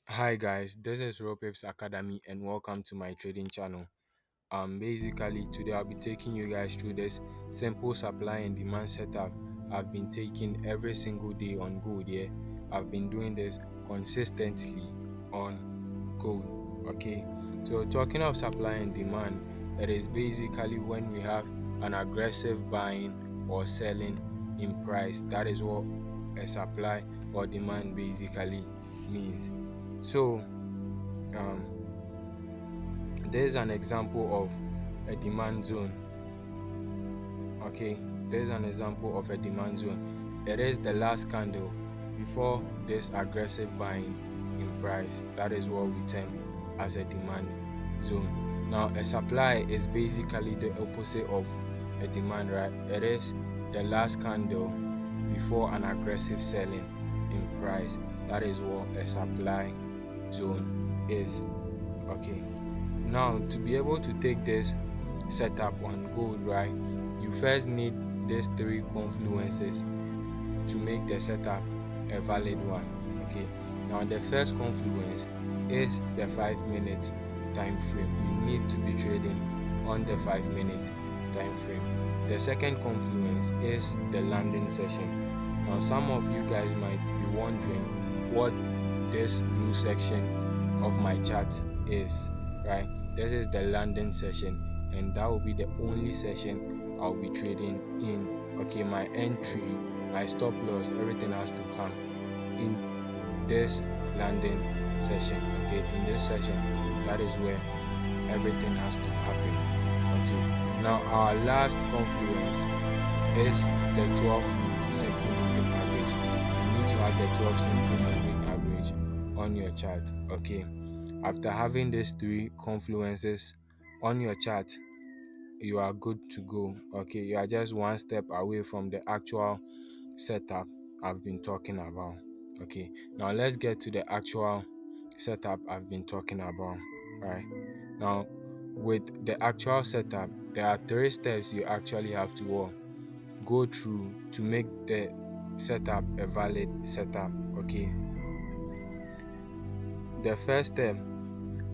Hi guys, this is Ropeps Academy and welcome to my trading channel. Basically today I'll be taking you guys through this simple supply and demand setup I've been taking every single day on gold. Yeah, I've been doing this consistently on gold. Okay, so talking of supply and demand, it is basically when we have an aggressive buying or selling in price. That is what a supply or demand basically means. So, there's an example of a demand zone. Okay, there's an example of a demand zone. It is the last candle before this aggressive buying in price. That is what we term as a demand zone. Now, a supply is basically the opposite of a demand, right? It is the last candle before an aggressive selling in price. That is what a supply zone is. Okay, now to be able to take this setup on gold, right, you first need these three confluences to make the setup a valid one. Okay, now the first confluence is the 5 minute time frame. You need to be trading on the 5 minute time frame. The second confluence is the landing session. Now some of you guys might be wondering what this blue section of my chart is, right? This is the landing session, and that will be the only session I'll be trading in. Okay, my entry, my stop loss, everything has to come in this landing session. Okay, in this session, that is where everything has to happen. Okay, now our last confluence is the 12 simple moving average. You need to have the 12 simple moving average on your chart. Okay, after having these three confluences on your chart, you are good to go. Okay, you are just one step away from the actual setup I've been talking about. Okay, now let's get to the actual setup I've been talking about. Right now, with the actual setup, there are three steps you actually have to go through to make the setup a valid setup. Okay, the first step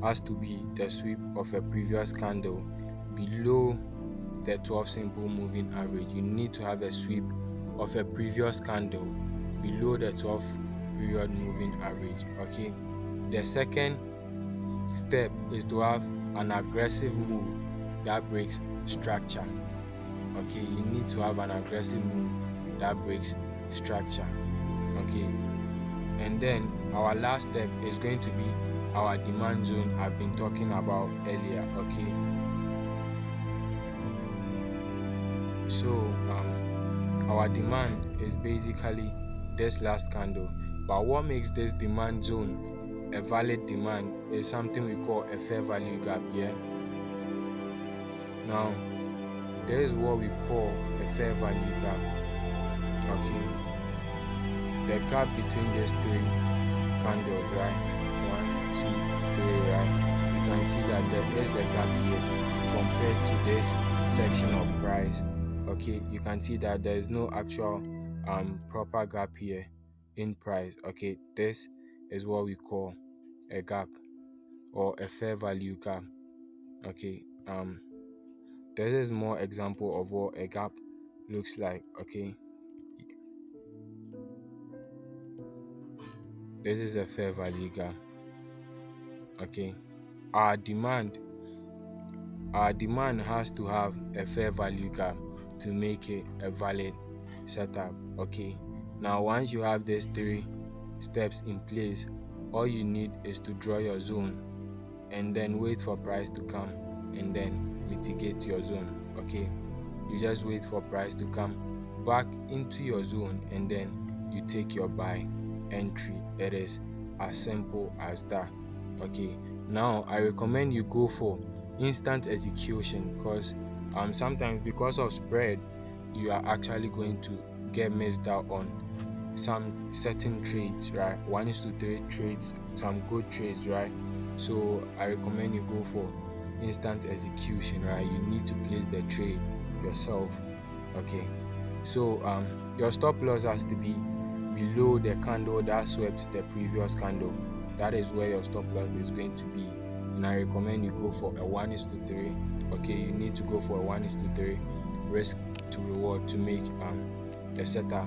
has to be the sweep of a previous candle below the 12 simple moving average. You need to have a sweep of a previous candle below the 12 period moving average. Okay, the second step is to have an aggressive move that breaks structure. Okay, you need to have an aggressive move that breaks structure. Okay, and then our last step is going to be our demand zone I've been talking about earlier. Okay, so our demand is basically this last candle, but what makes this demand zone a valid demand is something we call a fair value gap. Yeah, now there is what we call a fair value gap. Okay, the gap between these three candles, right? One, two, three, right? You can see that there is a gap here compared to this section of price. Okay, you can see that there is no actual proper gap here in price. Okay, this is what we call a gap or a fair value gap. Okay, this is more example of what a gap looks like. Okay, this is a fair value gap. Okay, our demand our demand has to have a fair value gap to make it a valid setup. Okay, now once you have these three steps in place, all you need is to draw your zone and then wait for price to come and then mitigate your zone. Okay, you just wait for price to come back into your zone and then you take your buy entry. It is as simple as that. Okay, now I recommend you go for instant execution because sometimes because of spread you are actually going to get missed out on some certain trades, right? 1:3 trades, some good trades, right? So I recommend you go for instant execution, right? You need to place the trade yourself. Okay, so your stop loss has to be below the candle that swept the previous candle. that is where your stop loss is going to be. And I recommend you go for a 1:3. Okay, you need to go for a 1:3 risk to reward to make the setup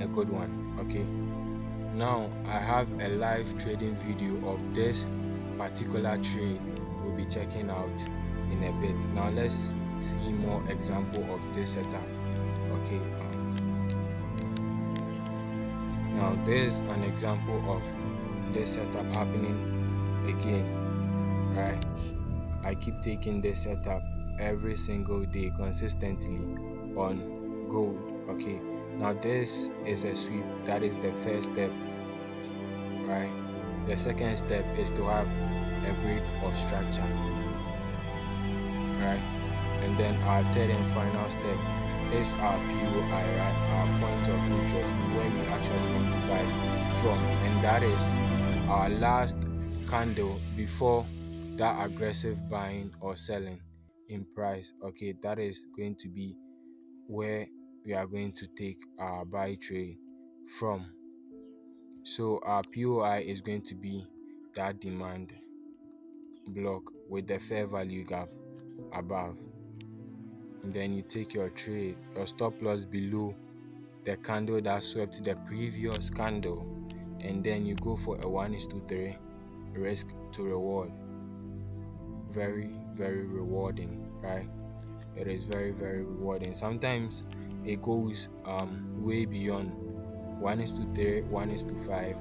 a good one. Okay, now I have a live trading video of this particular trade we'll be checking out in a bit. Now let's see more example of this setup. Okay, now there's an example of this setup happening again, right? I keep taking this setup every single day consistently on gold. Okay, now this is a sweep. That is the first step, right? The second step is to have a break of structure, right? And then our third and final step is our POI, right? Our point of interest, where we actually want to buy from, and that is our last candle before that aggressive buying or selling in price. Okay, that is going to be where we are going to take our buy trade from. So our POI is going to be that demand block with the fair value gap above, and then you take your trade, your stop loss below the candle that swept the previous candle, and then you go for a 1:3 risk to reward. Very, very rewarding, right? It is very, very rewarding. Sometimes it goes way beyond 1:3, 1:5,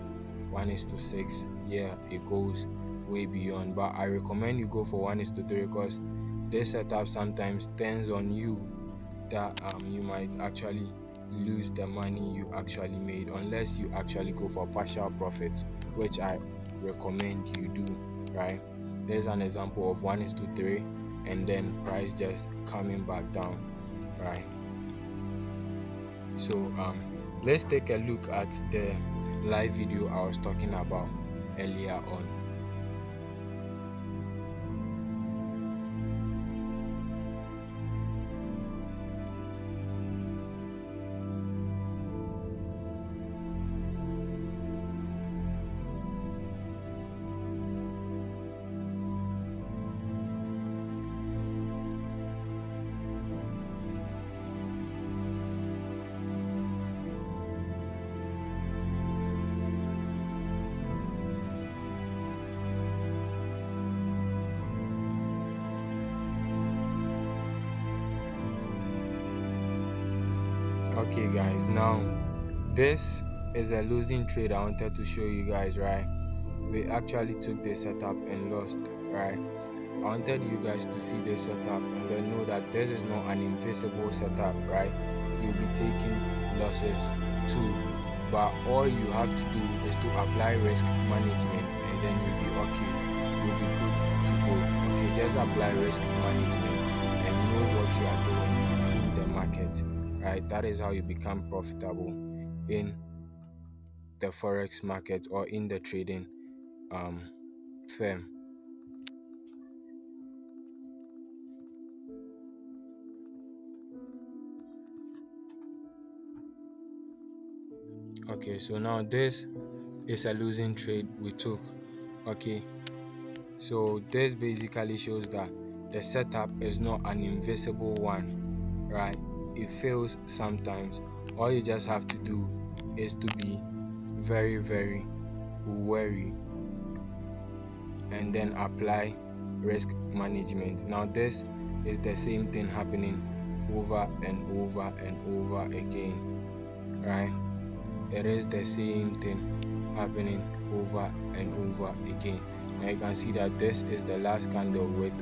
1:6. Yeah, it goes way beyond, but I recommend you go for 1:3 because this setup sometimes turns on you that you might actually lose the money you actually made unless you actually go for partial profits, which I recommend you do, right? There's an example of 1:3 and then price just coming back down, right? So let's take a look at the live video I was talking about earlier on. Okay guys, now this is a losing trade I wanted to show you guys, right? We actually took this setup and lost, right? I wanted you guys to see this setup and then know that this is not an invisible setup, right? You'll be taking losses too, but all you have to do is to apply risk management and then you'll be okay. You'll be good to go. Okay, just apply risk management and know what you are doing in the market, right? That is how you become profitable in the forex market or in the trading firm. Okay, so now this is a losing trade we took. Okay, so this basically shows that the setup is not an invisible one, right? It fails sometimes. All you just have to do is to be very, very wary and then apply risk management. Now this is the same thing happening over and over and over again, right? It is the same thing happening over and over again. Now you can see that this is the last candle with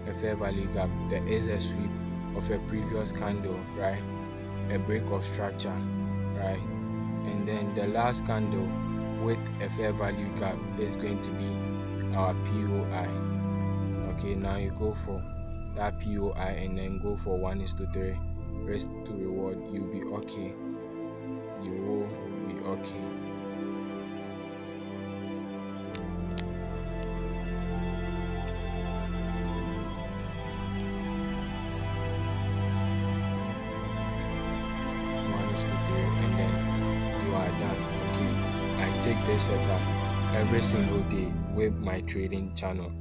a fair value gap. There is a sweep of a previous candle, right? A break of structure, right? And then the last candle with a fair value gap is going to be our POI. Okay, now you go for that POI and then go for 1:3 risk to reward. You'll be okay. You will be okay. And then you are done. Okay, I take this setup every single day with my trading channel.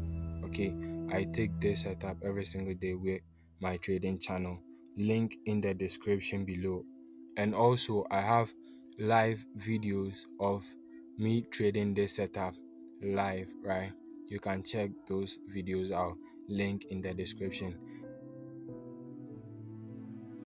Okay, I take this setup every single day with my trading channel. Link in the description below. And also, I have live videos of me trading this setup live, right? You can check those videos out. Link in the description.